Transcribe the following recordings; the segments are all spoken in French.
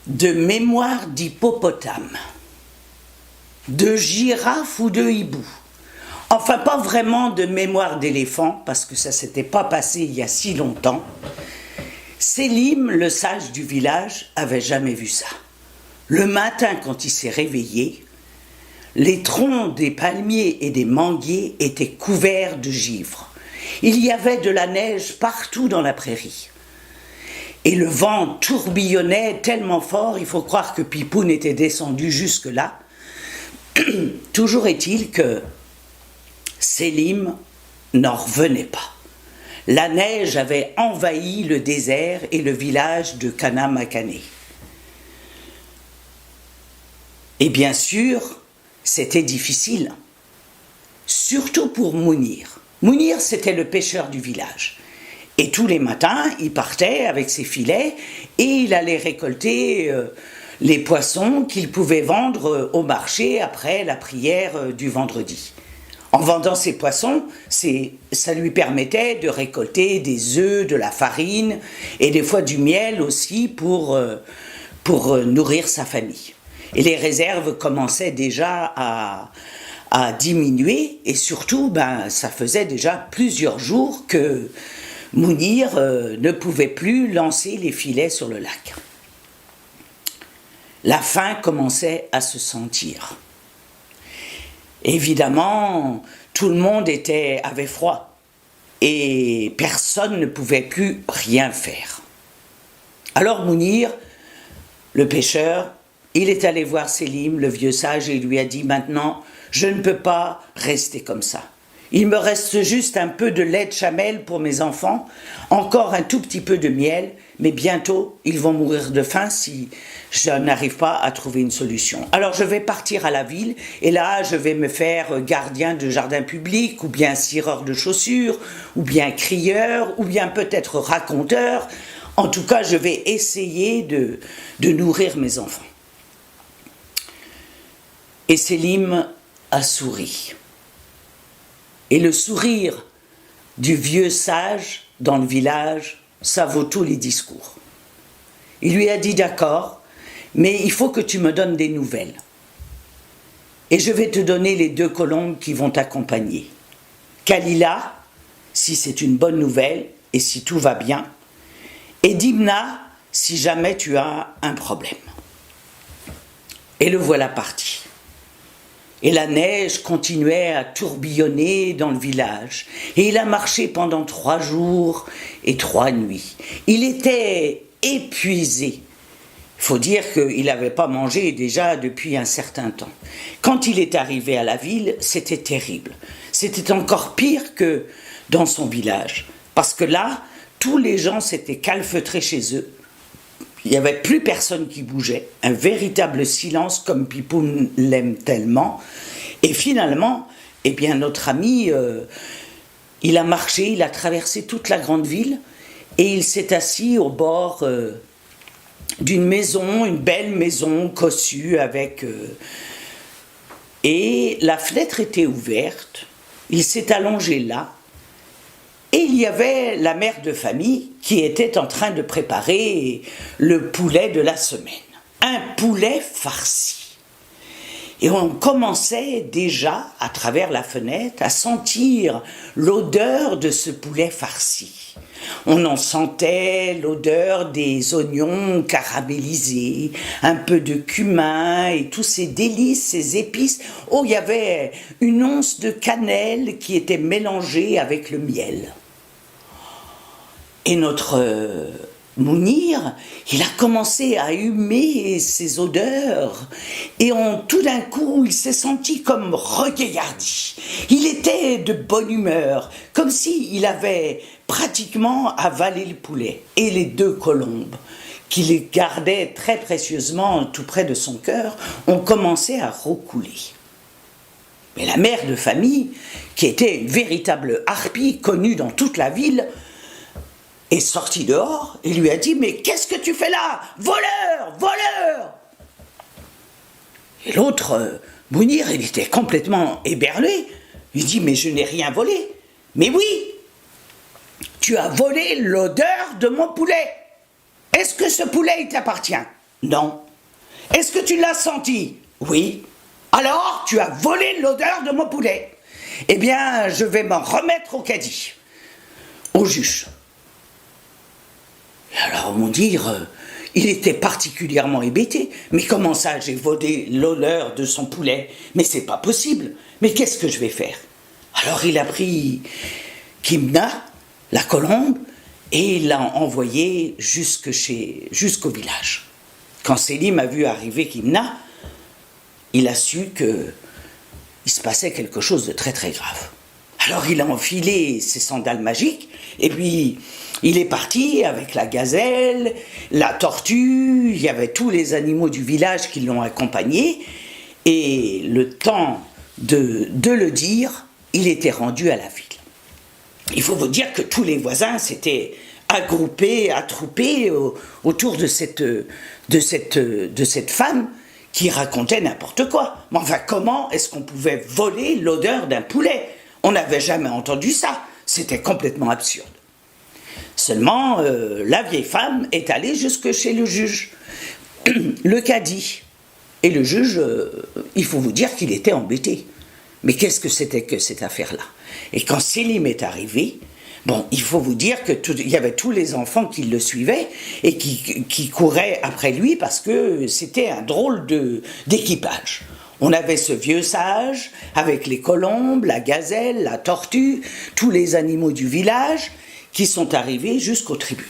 De mémoire d'hippopotame, de girafe ou de hibou. Enfin, pas vraiment de mémoire d'éléphant, parce que ça s'était pas passé il y a si longtemps. Sélim, le sage du village, avait jamais vu ça. Le matin, quand il s'est réveillé, les troncs des palmiers et des manguiers étaient couverts de givre. Il y avait de la neige partout dans la prairie. Et le vent tourbillonnait tellement fort, il faut croire que Pipoun était descendu jusque-là. Toujours est-il que Sélim n'en revenait pas. La neige avait envahi le désert et le village de Kana Makane. Et bien sûr, c'était difficile, surtout pour Mounir. Mounir, c'était le pêcheur du village. Et tous les matins, il partait avec ses filets et il allait récolter les poissons qu'il pouvait vendre au marché après la prière du vendredi. En vendant ses poissons, ça lui permettait de récolter des œufs, de la farine et des fois du miel aussi pour nourrir sa famille. Et les réserves commençaient déjà à diminuer et surtout, ça faisait déjà plusieurs jours que Mounir ne pouvait plus lancer les filets sur le lac. La faim commençait à se sentir. Évidemment, tout le monde avait froid et personne ne pouvait plus rien faire. Alors Mounir, le pêcheur, il est allé voir Sélim, le vieux sage, et il lui a dit « Maintenant, je ne peux pas rester comme ça. Il me reste juste un peu de lait de chamelle pour mes enfants, encore un tout petit peu de miel, mais bientôt ils vont mourir de faim si je n'arrive pas à trouver une solution. Alors je vais partir à la ville et là je vais me faire gardien de jardin public, ou bien cireur de chaussures, ou bien crieur, ou bien peut-être raconteur. En tout cas, je vais essayer de nourrir mes enfants. » Et Sélim a souri. Et le sourire du vieux sage dans le village, ça vaut tous les discours. Il lui a dit « D'accord, mais il faut que tu me donnes des nouvelles. Et je vais te donner les 2 colombes qui vont t'accompagner. Kalila, si c'est une bonne nouvelle et si tout va bien, et Dimna, si jamais tu as un problème. » Et le voilà parti. Et la neige continuait à tourbillonner dans le village. Et il a marché pendant 3 jours et 3 nuits. Il était épuisé. Il faut dire qu'il n'avait pas mangé déjà depuis un certain temps. Quand il est arrivé à la ville, c'était terrible. C'était encore pire que dans son village. Parce que là, tous les gens s'étaient calfeutrés chez eux. Il n'y avait plus personne qui bougeait, un véritable silence comme Pipoun l'aime tellement. Et finalement, notre ami, il a marché, il a traversé toute la grande ville et il s'est assis au bord d'une maison, une belle maison cossue et la fenêtre était ouverte. Il s'est allongé là. Et il y avait la mère de famille qui était en train de préparer le poulet de la semaine. Un poulet farci. Et on commençait déjà, à travers la fenêtre, à sentir l'odeur de ce poulet farci. On en sentait l'odeur des oignons caramélisés, un peu de cumin et tous ces délices, ces épices. Oh, il y avait une once de cannelle qui était mélangée avec le miel. Et notre Mounir, il a commencé à humer ces odeurs et tout d'un coup, il s'est senti comme regaillardi. Il était de bonne humeur, comme s'il avait pratiquement avalé le poulet. Et les deux colombes, qu'il gardait très précieusement tout près de son cœur, ont commencé à roucouler. Mais la mère de famille, qui était une véritable harpie connue dans toute la ville, est sortie dehors et lui a dit « Mais qu'est-ce que tu fais là? Voleur! Voleur !» Et l'autre, Mounir, il était complètement éberlué. Il dit « Mais je n'ai rien volé. »« Mais oui, tu as volé l'odeur de mon poulet. Est-ce que ce poulet, il t'appartient? » « Non. »« Est-ce que tu l'as senti? » »« Oui. »« Alors, tu as volé l'odeur de mon poulet. » « Eh bien, je vais m'en remettre au cadi, au juge. » Alors, Mounir, il était particulièrement hébété. Mais comment ça, j'ai volé l'odeur de son poulet? Mais c'est pas possible. Mais qu'est-ce que je vais faire? Alors, il a pris Kimna, la colombe, et il l'a envoyée jusqu'au village. Quand Sélim a vu arriver Kimna, il a su qu'il se passait quelque chose de très très grave. Alors il a enfilé ses sandales magiques et puis il est parti avec la gazelle, la tortue, il y avait tous les animaux du village qui l'ont accompagné et le temps de le dire, il était rendu à la ville. Il faut vous dire que tous les voisins s'étaient attroupés autour de cette femme qui racontait n'importe quoi. Mais enfin, comment est-ce qu'on pouvait voler l'odeur d'un poulet? On n'avait jamais entendu ça. C'était complètement absurde. Seulement, la vieille femme est allée jusque chez le juge, le cadi. Et le juge, il faut vous dire qu'il était embêté. Mais qu'est-ce que c'était que cette affaire-là? Et quand Sélim est arrivé, bon, il faut vous dire qu'il y avait tous les enfants qui le suivaient et qui couraient après lui parce que c'était un drôle d'équipage. On avait ce vieux sage avec les colombes, la gazelle, la tortue, tous les animaux du village qui sont arrivés jusqu'au tribunal.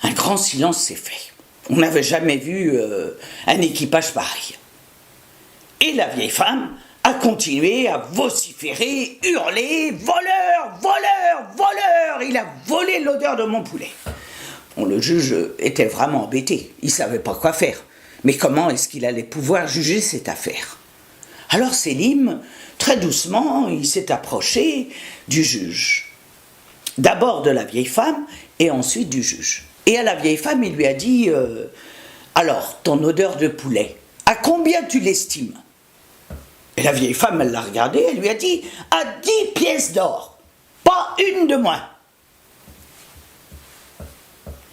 Un grand silence s'est fait. On n'avait jamais vu un équipage pareil. Et la vieille femme a continué à vociférer, hurler « Voleur, voleur, voleur! Il a volé l'odeur de mon poulet !» Bon, le juge était vraiment embêté. Il ne savait pas quoi faire. Mais comment est-ce qu'il allait pouvoir juger cette affaire? Alors Sélim, très doucement, il s'est approché du juge. D'abord de la vieille femme et ensuite du juge. Et à la vieille femme, il lui a dit « Alors, ton odeur de poulet, à combien tu l'estimes ?» Et la vieille femme, elle l'a regardé, elle lui a dit « À 10 pièces d'or, pas une de moins. »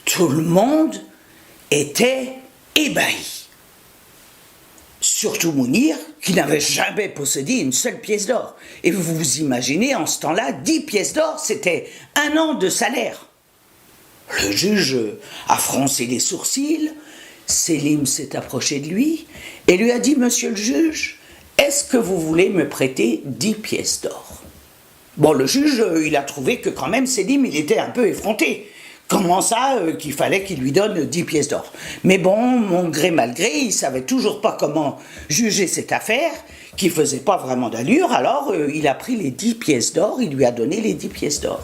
Tout le monde était ébahi. Surtout Mounir, qui n'avait jamais possédé une seule pièce d'or. Et vous vous imaginez, en ce temps-là, 10 pièces d'or, c'était 1 an de salaire. Le juge a froncé les sourcils, Sélim s'est approché de lui et lui a dit « Monsieur le juge, est-ce que vous voulez me prêter 10 pièces d'or ?» Bon, le juge, il a trouvé que quand même Sélim, il était un peu effronté. Comment ça, qu'il fallait qu'il lui donne 10 pièces d'or? Mais bon, mon gré malgré, il savait toujours pas comment juger cette affaire, qui faisait pas vraiment d'allure, alors il a pris les 10 pièces d'or, il lui a donné les 10 pièces d'or.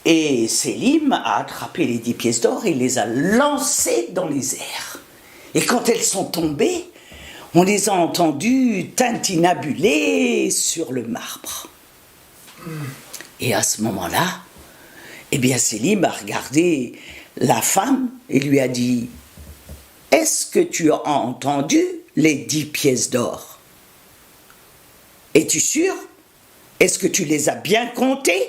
Et Sélim a attrapé les 10 pièces d'or et les a lancées dans les airs. Et quand elles sont tombées, on les a entendues tintinabuler sur le marbre. Et à ce moment-là, eh bien Sélim a regardé la femme et lui a dit « Est-ce que tu as entendu les 10 pièces d'or? Es-tu sûr? Est-ce que tu les as bien comptées?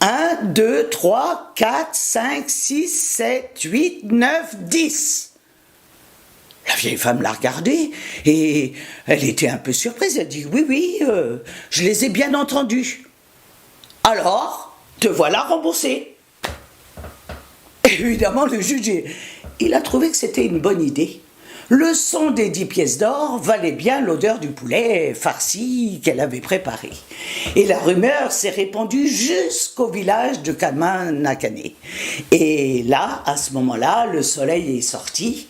1, 2, 3, 4, 5, 6, 7, 8, 9, 10. » La vieille femme l'a regardé et elle était un peu surprise. Elle dit « Oui, je les ai bien entendus. Alors, te voilà remboursé. » Évidemment, le juge, il a trouvé que c'était une bonne idée. Le son des 10 pièces d'or valait bien l'odeur du poulet farci qu'elle avait préparé. Et la rumeur s'est répandue jusqu'au village de Kamanakane. Et là, à ce moment-là, le soleil est sorti.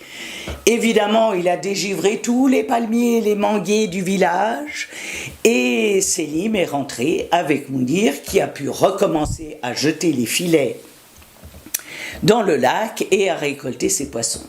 Évidemment, il a dégivré tous les palmiers et les manguiers du village. Et Selim est rentré avec Mounir qui a pu recommencer à jeter les filets dans le lac et à récolter ses poissons.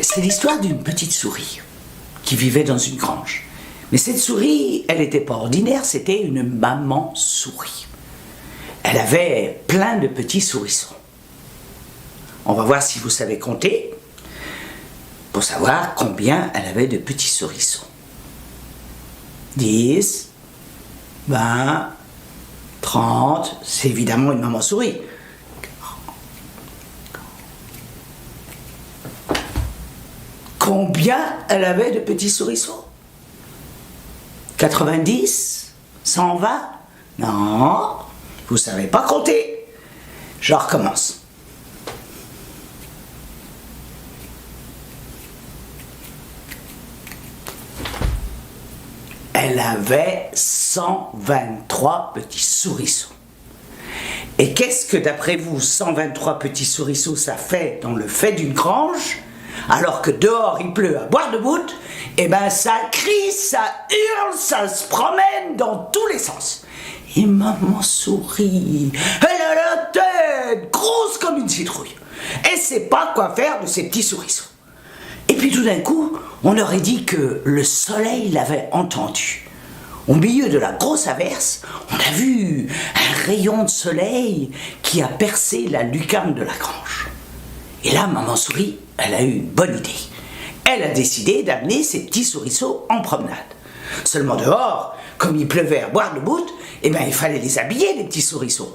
C'est l'histoire d'une petite souris qui vivait dans une grange. Mais cette souris, elle n'était pas ordinaire, c'était une maman souris. Elle avait plein de petits sourissons. On va voir si vous savez compter pour savoir combien elle avait de petits sourissons. 10, 20, 30, c'est évidemment une maman souris. Combien elle avait de petits sourissons? 90? 120? Non, vous ne savez pas compter. Je recommence. Elle avait 123 petits sourissons. Et qu'est-ce que d'après vous, 123 petits sourissons, ça fait dans le fait d'une grange? Alors que dehors il pleut à boire de gouttes, et ben ça crie, ça hurle, ça se promène dans tous les sens. Et maman souris, elle a la tête grosse comme une citrouille. Elle sait pas quoi faire de ces petits sourissons. Et puis tout d'un coup, on aurait dit que le soleil l'avait entendu. Au milieu de la grosse averse, on a vu un rayon de soleil qui a percé la lucarne de la grange. Et là, maman souris, elle a eu une bonne idée. Elle a décidé d'amener ses petits sourissons en promenade. Seulement dehors, comme il pleuvait à boire de gouttes, eh ben, il fallait les habiller, les petits sourissons.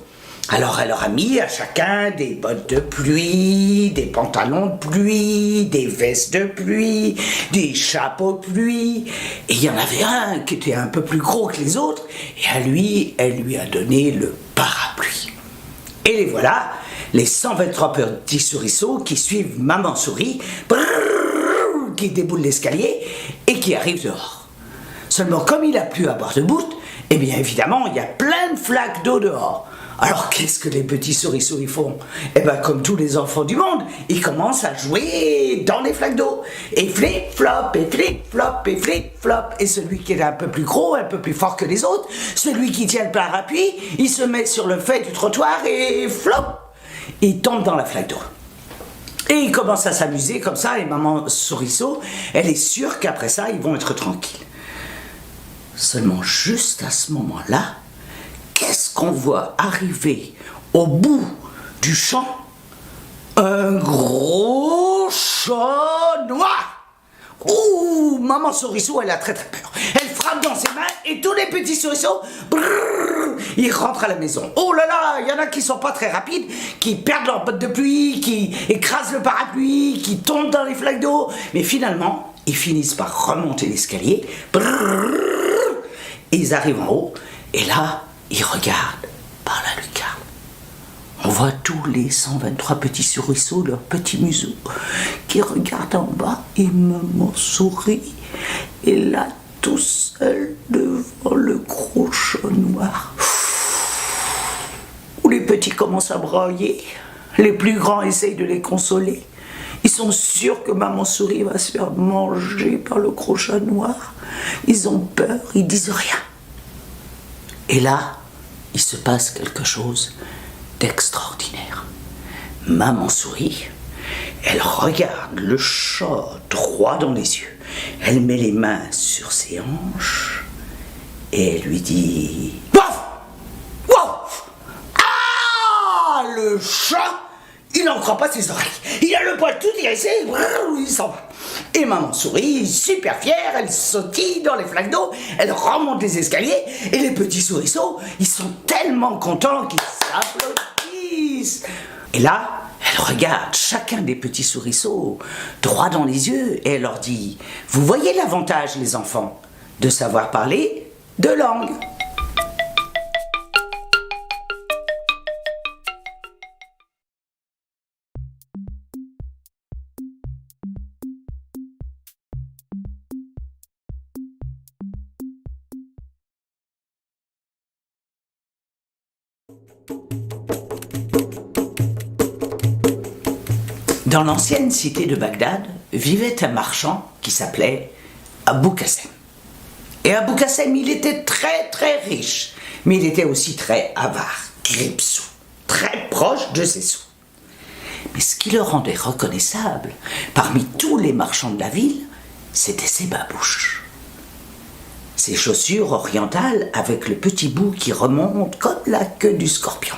Alors elle leur a mis à chacun des bottes de pluie, des pantalons de pluie, des vestes de pluie, des chapeaux de pluie. Et il y en avait un qui était un peu plus gros que les autres, et à lui, elle lui a donné le parapluie. Et les voilà, les 123 petits sourissons qui suivent maman souris, qui déboule l'escalier et qui arrive dehors. Seulement comme il a plu à boire de gouttes, eh bien évidemment il y a plein de flaques d'eau dehors. Alors qu'est-ce que les petits sourissons ils font? Eh bien comme tous les enfants du monde, ils commencent à jouer dans les flaques d'eau. Et flip-flop, et flip-flop, et flip-flop. Et celui qui est un peu plus gros, un peu plus fort que les autres, celui qui tient le parapluie, il se met sur le fait du trottoir et flop, il tombe dans la flaque d'eau. Et ils commencent à s'amuser comme ça, et maman Souriceau, elle est sûre qu'après ça, ils vont être tranquilles. Seulement juste à ce moment-là, qu'est-ce qu'on voit arriver au bout du champ? Un gros chat noir. Ouh, maman Souriceau, elle a très très peur. Elle frappe dans ses mains et tous les petits souriceaux, ils rentrent à la maison. Oh là là, il y en a qui sont pas très rapides, qui perdent leurs bottes de pluie, qui écrasent le parapluie, qui tombent dans les flaques d'eau. Mais finalement, ils finissent par remonter l'escalier. Ils arrivent en haut et là, ils regardent par la lucarne. On voit tous les 123 petits souriceaux, leurs petits museaux, qui regardent en bas et maman sourit. Et là, tout seul devant le gros chat noir, où les petits commencent à brailler, les plus grands essayent de les consoler. Ils sont sûrs que maman souris va se faire manger par le gros chat noir. Ils ont peur, ils disent rien. Et là, il se passe quelque chose d'extraordinaire. Maman souris, elle regarde le chat droit dans les yeux. Elle met les mains sur ses hanches et elle lui dit « Wouf! Wouf! » Ah! Le chat, Il n'en croit pas ses oreilles. Il a le poil tout hérissé, il s'en va. Et maman souris, super fière, elle sautille dans les flaques d'eau, elle remonte les escaliers, et les petits souriceaux, ils sont tellement contents qu'ils s'applaudissent. Et là, elle regarde chacun des petits souriceaux droit dans les yeux, et elle leur dit « Vous voyez l'avantage, les enfants, de savoir parler deux langues. » Dans l'ancienne cité de Bagdad vivait un marchand qui s'appelait Abou Qassem. Et Abou Qassem, il était très très riche, mais il était aussi très avare, grippe-sous, très proche de ses sous. Mais ce qui le rendait reconnaissable parmi tous les marchands de la ville, c'était ses babouches. Ses chaussures orientales avec le petit bout qui remonte comme la queue du scorpion.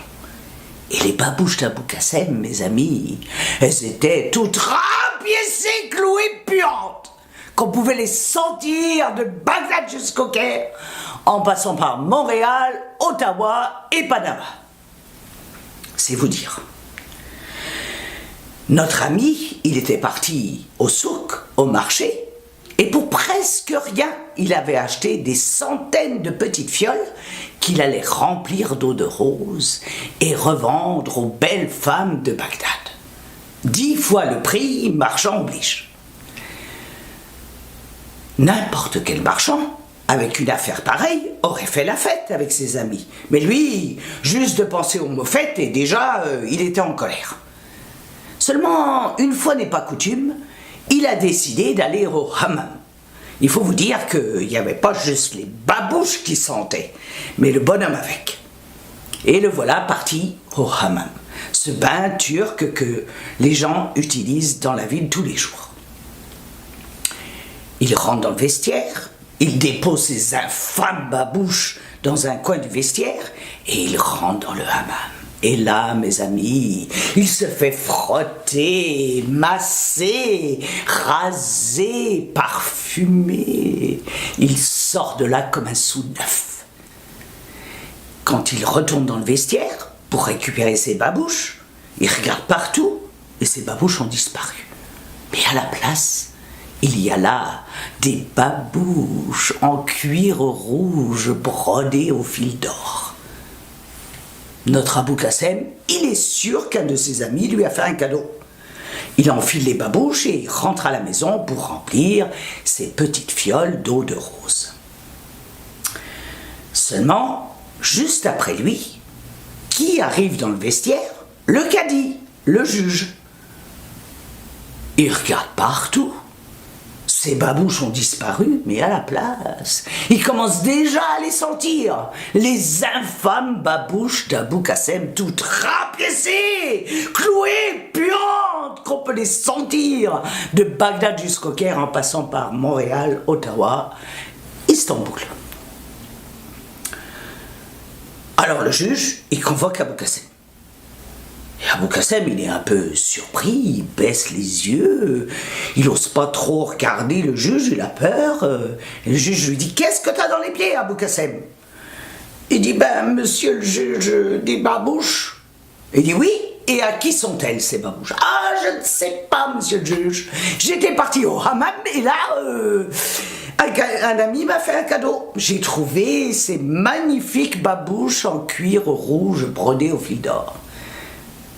Et les babouches d'Abou Qassem, mes amis, elles étaient toutes rapiécées, clouées, puantes, qu'on pouvait les sentir de Bagdad jusqu'au Caire, en passant par Montréal, Ottawa et Panama. C'est vous dire. Notre ami, il était parti au souk, au marché, et pour presque rien, il avait acheté des centaines de petites fioles qu'il allait remplir d'eau de rose et revendre aux belles femmes de Bagdad. 10 fois le prix, marchand oblige. N'importe quel marchand, avec une affaire pareille, aurait fait la fête avec ses amis. Mais lui, juste de penser aux moffettes, et déjà, il était en colère. Seulement, une fois n'est pas coutume, il a décidé d'aller au hammam. Il faut vous dire qu'il n'y avait pas juste les babouches qui sentaient, mais le bonhomme avec. Et le voilà parti au hammam, ce bain turc que les gens utilisent dans la ville tous les jours. Il rentre dans le vestiaire, il dépose ses infâmes babouches dans un coin du vestiaire et il rentre dans le hammam. Et là, mes amis, il se fait frotter, masser, raser, parfumer. Il sort de là comme un sou neuf. Quand il retourne dans le vestiaire pour récupérer ses babouches, il regarde partout et ses babouches ont disparu. Mais à la place, il y a là des babouches en cuir rouge brodées au fil d'or. Notre Abou Qassem, il est sûr qu'un de ses amis lui a fait un cadeau. Il enfile les babouches et il rentre à la maison pour remplir ses petites fioles d'eau de rose. Seulement, juste après lui, qui arrive dans le vestiaire? Le cadi, le juge. Il regarde partout. Ses babouches ont disparu, mais à la place, il commence déjà à les sentir. Les infâmes babouches d'Abou Qassem, toutes rapiécées, clouées, puantes, qu'on peut les sentir de Bagdad jusqu'au Caire en passant par Montréal, Ottawa, Istanbul. Alors le juge, il convoque Abou Qassem. Et Abou Qassem, il est un peu surpris, il baisse les yeux, il n'ose pas trop regarder le juge, il a peur. Et le juge lui dit « Qu'est-ce que tu as dans les pieds, Abou Qassem ?» Il dit « Ben, monsieur le juge, des babouches. » Il dit « Oui, et à qui sont-elles, ces babouches ?»« Ah, je ne sais pas, monsieur le juge. J'étais parti au hammam, et là, un ami m'a fait un cadeau. J'ai trouvé ces magnifiques babouches en cuir rouge brodées au fil d'or. »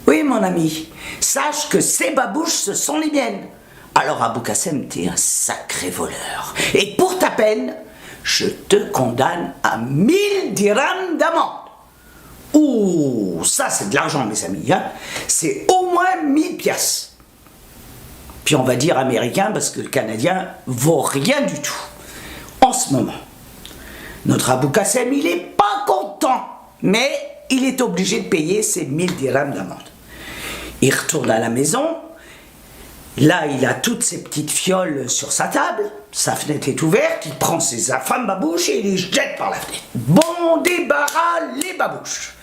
Oui, mon ami, sache que ces babouches, ce sont les miennes. Alors, Abou Qassem, t'es un sacré voleur. Et pour ta peine, je te condamne à 1000 dirhams d'amende. Ouh, ça c'est de l'argent, mes amis. Hein. C'est au moins 1000 piastres. Puis on va dire américain, parce que le canadien vaut rien du tout. En ce moment, notre Abou Qassem, il n'est pas content, mais il est obligé de payer ses 1000 dirhams d'amende. Il retourne à la maison, là il a toutes ses petites fioles sur sa table, sa fenêtre est ouverte, il prend ses infâmes babouches et il les jette par la fenêtre. Bon débarras les babouches.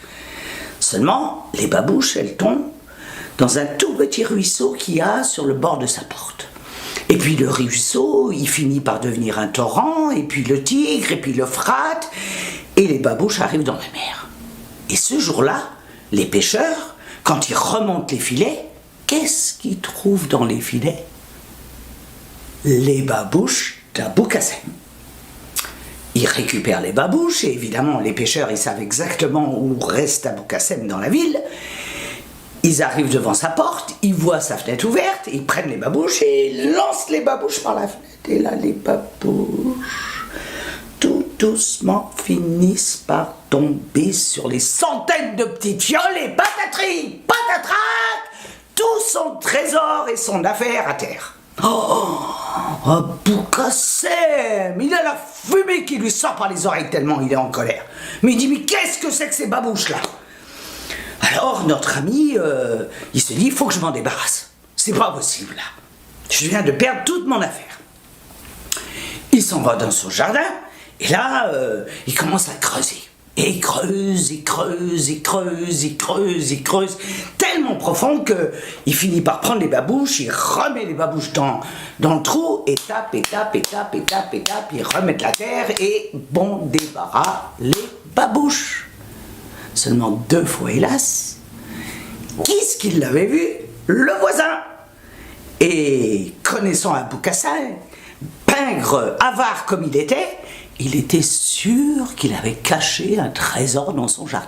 Seulement, les babouches, elles tombent dans un tout petit ruisseau qu'il y a sur le bord de sa porte. Et puis le ruisseau, il finit par devenir un torrent, et puis le Tigre, et puis l'Euphrate, et les babouches arrivent dans la mer. Et ce jour-là, les pêcheurs, quand ils remontent les filets, qu'est-ce qu'ils trouvent dans les filets? Les babouches d'Abou Kassem. Ils récupèrent les babouches, et évidemment, les pêcheurs, ils savent exactement où reste Abou Kassem dans la ville. Ils arrivent devant sa porte, ils voient sa fenêtre ouverte, ils prennent les babouches et ils lancent les babouches par la fenêtre. Et là, les babouches, tout doucement, finissent par tomber sur les centaines de petites fioles et patatri, patatrac, tout son trésor et son affaire à terre. Oh, Abou Kassem, il a la fumée qui lui sort par les oreilles tellement il est en colère. Mais il dit, mais qu'est-ce que c'est que ces babouches-là? Alors notre ami, il se dit, il faut que je m'en débarrasse. C'est pas possible là. Je viens de perdre toute mon affaire. Il s'en va dans son jardin, et là, il commence à creuser. Et il creuse, il creuse, il creuse, il creuse, il creuse, tellement profond qu'il finit par prendre les babouches, il remet les babouches dans le trou, et tape, et tape, et tape, et tape, et tape, il remet la terre, et bon débarras les babouches. Seulement 2 fois, hélas, qui est-ce qui l'avait vu? Le voisin. Et connaissant Abou Kassem, pingre, avare comme il était sûr qu'il avait caché un trésor dans son jardin.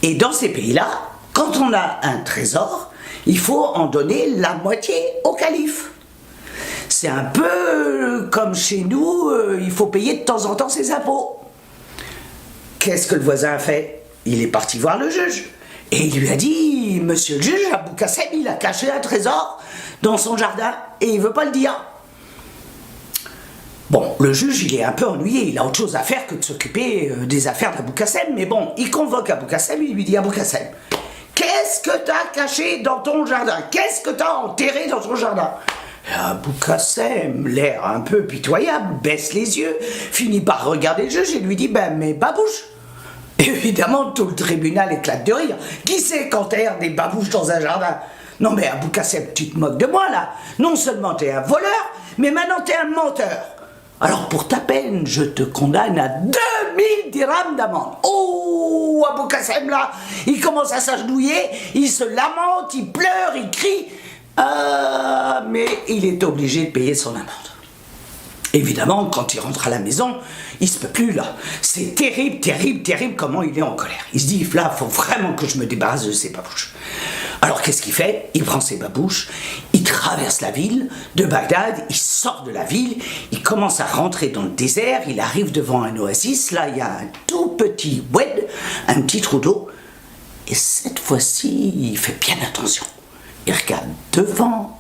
Et dans ces pays-là, quand on a un trésor, il faut en donner la moitié au calife. C'est un peu comme chez nous, il faut payer de temps en temps ses impôts. Qu'est-ce que le voisin a fait? Il est parti voir le juge. Et il lui a dit, monsieur le juge, Abou Kassem, il a caché un trésor dans son jardin et il ne veut pas le dire. Bon, le juge, il est un peu ennuyé, il a autre chose à faire que de s'occuper des affaires d'Abou Kassem, mais bon, il convoque Abou Kassem, il lui dit, Abou Kassem, qu'est-ce que t'as caché dans ton jardin? Qu'est-ce que t'as enterré dans ton jardin? Abou Kassem, l'air un peu pitoyable, baisse les yeux, finit par regarder le juge et lui dit, ben mes babouches. Évidemment, tout le tribunal éclate de rire. Qui c'est qu'enterre des babouches dans un jardin? Non mais Abou Kassem, tu te moques de moi là. Non seulement t'es un voleur, mais maintenant t'es un menteur. Alors pour ta peine, je te condamne à 2000 dirhams d'amende. Oh, Abou Kassem là, il commence à s'agenouiller, il se lamente, il pleure, il crie. Mais il est obligé de payer son amende. Évidemment, quand il rentre à la maison, il se peut plus là. C'est terrible, terrible, terrible comment il est en colère. Il se dit, là, il faut vraiment que je me débarrasse de ces babouches. Alors qu'est-ce qu'il fait? Il prend ses babouches, il traverse la ville de Bagdad, il sort de la ville, il commence à rentrer dans le désert, il arrive devant un oasis, là il y a un tout petit oued, un petit trou d'eau, et cette fois-ci, il fait bien attention. Il regarde devant,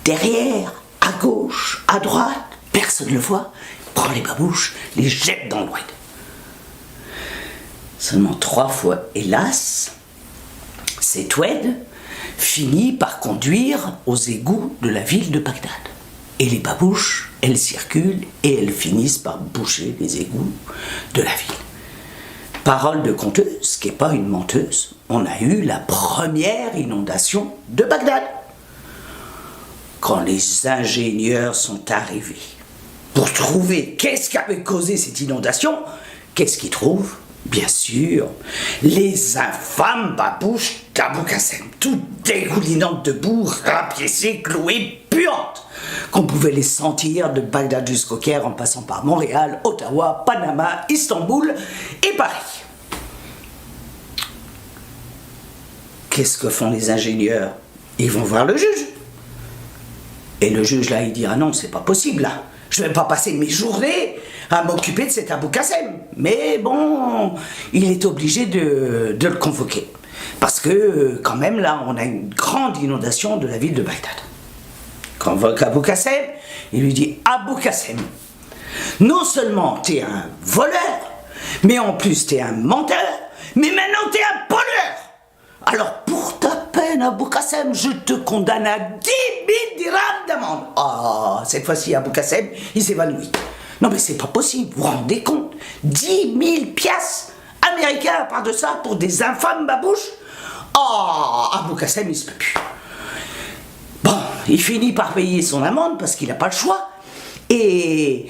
derrière, à gauche, à droite, personne ne le voit, il prend les babouches, les jette dans l'oued. Seulement 3 fois, hélas, cet oued finit par conduire aux égouts de la ville de Bagdad. Et les babouches, elles circulent et elles finissent par boucher les égouts de la ville. Parole de conteuse, qui n'est pas une menteuse, on a eu la première inondation de Bagdad. Quand les ingénieurs sont arrivés pour trouver qu'est-ce qui avait causé cette inondation, qu'est-ce qu'ils trouvent? Bien sûr, les infâmes babouches d'Abou Kassem, toutes dégoulinantes de boue, rapiécées, clouées, puantes, qu'on pouvait les sentir de Bagdad jusqu'au Caire en passant par Montréal, Ottawa, Panama, Istanbul et Paris. Qu'est-ce que font les ingénieurs? Ils vont voir le juge. Et le juge là, il dit, ah non, c'est pas possible là. Je ne vais pas passer mes journées à m'occuper de cet Abou Kassem. Mais bon, il est obligé de le convoquer. Parce que, quand même, là, on a une grande inondation de la ville de Bagdad. Convoque Abou Kassem, il lui dit, Abou Kassem, non seulement t'es un voleur, mais en plus t'es un menteur, mais maintenant t'es un pollueur. Alors, pour ta peine, Abou Kassem, je te condamne à 10 000 dirhams d'amende. Ah, cette fois-ci, Abou Kassem, il s'évanouit. Non, mais c'est pas possible, vous vous rendez compte? 10 000 piastres américains à part de ça pour des infâmes babouches? Ah, Abou Qassem, il se peut plus. Bon, il finit par payer son amende parce qu'il n'a pas le choix. Et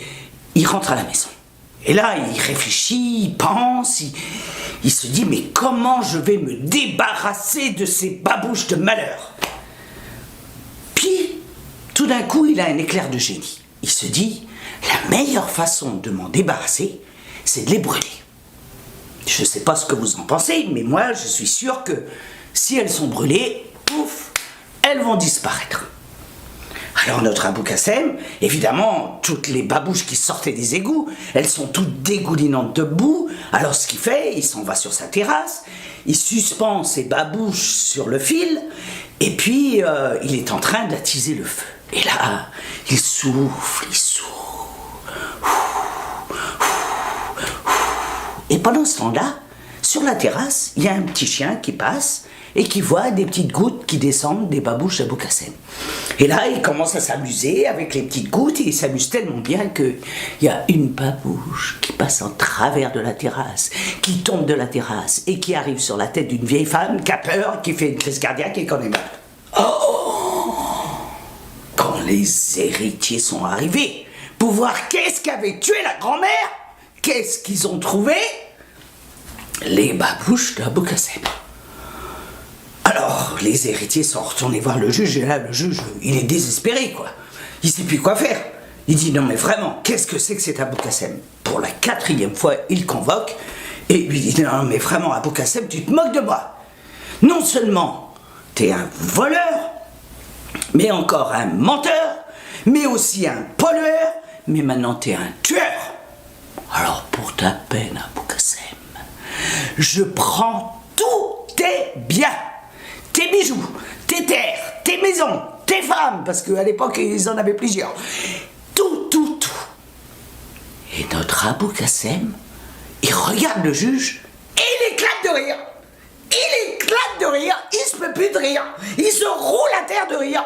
il rentre à la maison. Et là, il réfléchit, il pense, il se dit, mais comment je vais me débarrasser de ces babouches de malheur? Puis, tout d'un coup, il a un éclair de génie. Il se dit, la meilleure façon de m'en débarrasser, c'est de les brûler. Je ne sais pas ce que vous en pensez, mais moi, je suis sûr que si elles sont brûlées, pouf, elles vont disparaître. Alors notre Abou Qassem, évidemment, toutes les babouches qui sortaient des égouts, elles sont toutes dégoulinantes de boue. Alors ce qu'il fait, il s'en va sur sa terrasse, il suspend ses babouches sur le fil, et puis il est en train d'attiser le feu. Et là, il souffle, il souffle. Et pendant ce temps-là, sur la terrasse, il y a un petit chien qui passe et qui voit des petites gouttes qui descendent des babouches d'Abou Qassem. Et là, il commence à s'amuser avec les petites gouttes et il s'amuse tellement bien qu'il y a une babouche qui passe en travers de la terrasse, qui tombe de la terrasse et qui arrive sur la tête d'une vieille femme qui a peur, qui fait une crise cardiaque et qu'on est mal. Oh! Quand les héritiers sont arrivés pour voir qu'est-ce qu'avait tué la grand-mère, qu'est-ce qu'ils ont trouvé? Les babouches d'Abou Qassem. Alors, les héritiers sont retournés voir le juge, et là, le juge, il est désespéré, quoi. Il ne sait plus quoi faire. Il dit, non mais vraiment, qu'est-ce que c'est que cet Abou Qassem? Pour la 4e fois, il convoque, et lui dit, non mais vraiment, Abou Qassem, tu te moques de moi. Non seulement, t'es un voleur, mais encore un menteur, mais aussi un pollueur, mais maintenant t'es un tueur. Alors, pour ta peine, Abou Qassem, je prends tous tes biens, tes bijoux, tes terres, tes maisons, tes femmes, parce qu'à l'époque, ils en avaient plusieurs. Tout, tout, tout. Et notre Abou Qassem, il regarde le juge et il éclate de rire. Il éclate de rire, il se peut plus de rire. Il se roule à terre de rire.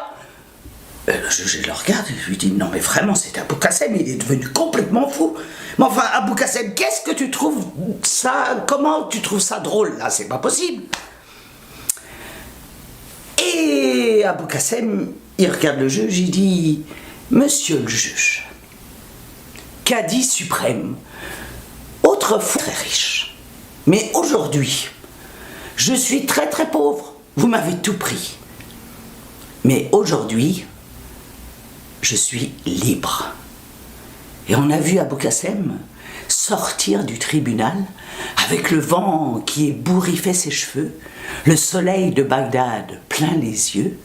Le juge, il le regarde et lui dit, non mais vraiment, c'est Abou Qassem, il est devenu complètement fou. Mais enfin, Abou Qassem, qu'est-ce que tu trouves ça, comment tu trouves ça drôle là? C'est pas possible. Et Abou Qassem, il regarde le juge, il dit, monsieur le juge, cadi suprême, autrefois très riche, mais aujourd'hui, je suis très très pauvre, vous m'avez tout pris. Mais aujourd'hui, je suis libre. Et on a vu Abou Qassem sortir du tribunal avec le vent qui ébouriffait ses cheveux, le soleil de Bagdad plein les yeux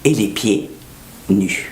et les pieds nus.